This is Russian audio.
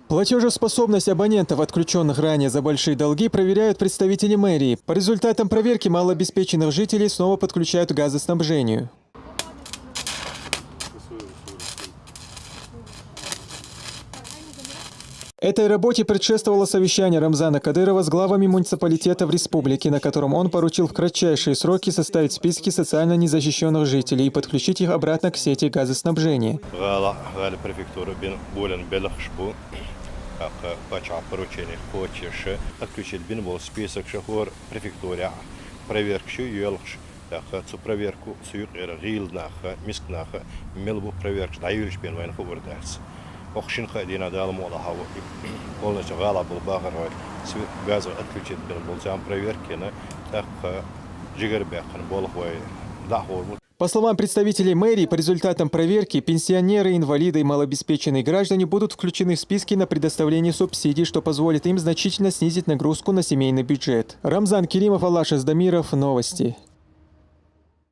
Платежеспособность абонентов, отключенных ранее за большие долги, проверяют представители мэрии. По результатам проверки малообеспеченных жителей снова подключают к газоснабжению. Этой работе предшествовало совещание Рамзана Кадырова с главами муниципалитетов республики, на котором он поручил в кратчайшие сроки составить списки социально незащищенных жителей и подключить их обратно к сети газоснабжения. Охшин ходина дал молохаву полностью гала был багарой газу отключить бен болтям проверки на так жигарбяхан болохвай дахор. По словам представителей мэрии, по результатам проверки пенсионеры, инвалиды и малообеспеченные граждане будут включены в списки на предоставление субсидий, что позволит им значительно снизить нагрузку на семейный бюджет. Рамзан Керимов, Алаш Аздамиров. Новости.